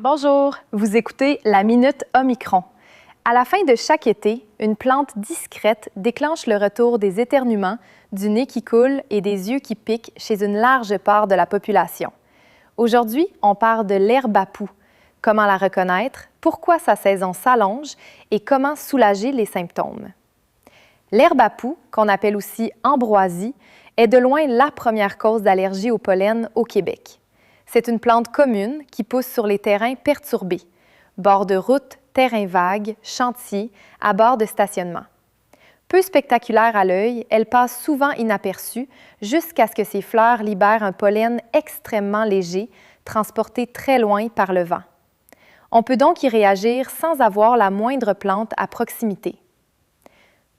Bonjour, vous écoutez la Minute Omicron. À la fin de chaque été, une plante discrète déclenche le retour des éternuements, du nez qui coule et des yeux qui piquent chez une large part de la population. Aujourd'hui, on parle de l'herbe à poux. Comment la reconnaître, pourquoi sa saison s'allonge et comment soulager les symptômes. L'herbe à poux, qu'on appelle aussi ambroisie, est de loin la première cause d'allergie au pollen au Québec. C'est une plante commune qui pousse sur les terrains perturbés, bords de route, terrains vagues, chantiers, à bord de stationnement. Peu spectaculaire à l'œil, elle passe souvent inaperçue jusqu'à ce que ses fleurs libèrent un pollen extrêmement léger, transporté très loin par le vent. On peut donc y réagir sans avoir la moindre plante à proximité.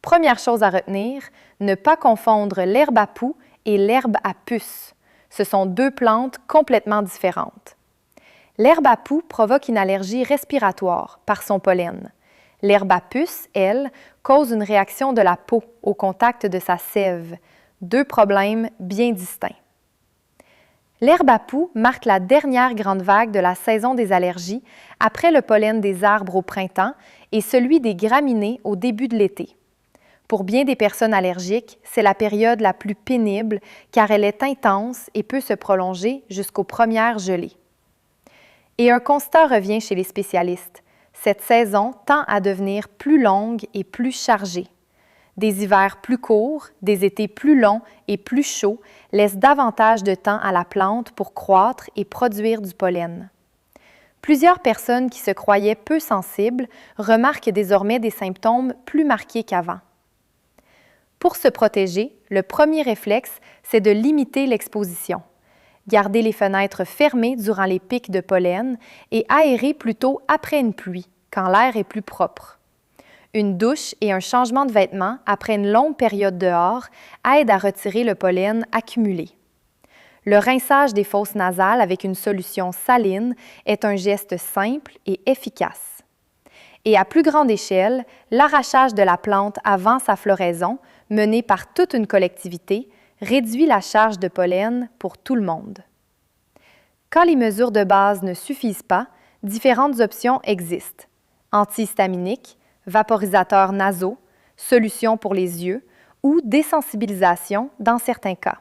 Première chose à retenir, ne pas confondre l'herbe à poux et l'herbe à puce. Ce sont deux plantes complètement différentes. L'herbe à poux provoque une allergie respiratoire par son pollen. L'herbe à puce, elle, cause une réaction de la peau au contact de sa sève. Deux problèmes bien distincts. L'herbe à poux marque la dernière grande vague de la saison des allergies après le pollen des arbres au printemps et celui des graminées au début de l'été. Pour bien des personnes allergiques, c'est la période la plus pénible car elle est intense et peut se prolonger jusqu'aux premières gelées. Et un constat revient chez les spécialistes. Cette saison tend à devenir plus longue et plus chargée. Des hivers plus courts, des étés plus longs et plus chauds laissent davantage de temps à la plante pour croître et produire du pollen. Plusieurs personnes qui se croyaient peu sensibles remarquent désormais des symptômes plus marqués qu'avant. Pour se protéger, le premier réflexe, c'est de limiter l'exposition. Garder les fenêtres fermées durant les pics de pollen et aérer plutôt après une pluie, quand l'air est plus propre. Une douche et un changement de vêtements après une longue période dehors aident à retirer le pollen accumulé. Le rinçage des fosses nasales avec une solution saline est un geste simple et efficace. Et à plus grande échelle, l'arrachage de la plante avant sa floraison, mené par toute une collectivité, réduit la charge de pollen pour tout le monde. Quand les mesures de base ne suffisent pas, différentes options existent. Antihistaminiques, vaporisateurs nasaux, solutions pour les yeux ou désensibilisation dans certains cas.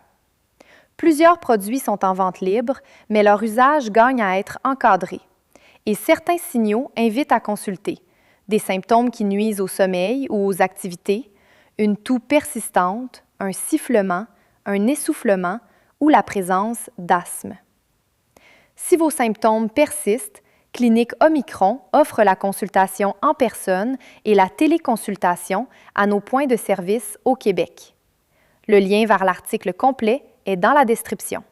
Plusieurs produits sont en vente libre, mais leur usage gagne à être encadré. Et certains signaux invitent à consulter. Des symptômes qui nuisent au sommeil ou aux activités, une toux persistante, un sifflement, un essoufflement ou la présence d'asthme. Si vos symptômes persistent, Clinique Omicron offre la consultation en personne et la téléconsultation à nos points de service au Québec. Le lien vers l'article complet est dans la description.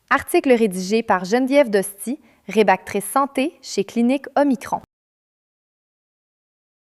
Article rédigé par Geneviève Dosti, rédactrice santé chez Clinique Omicron.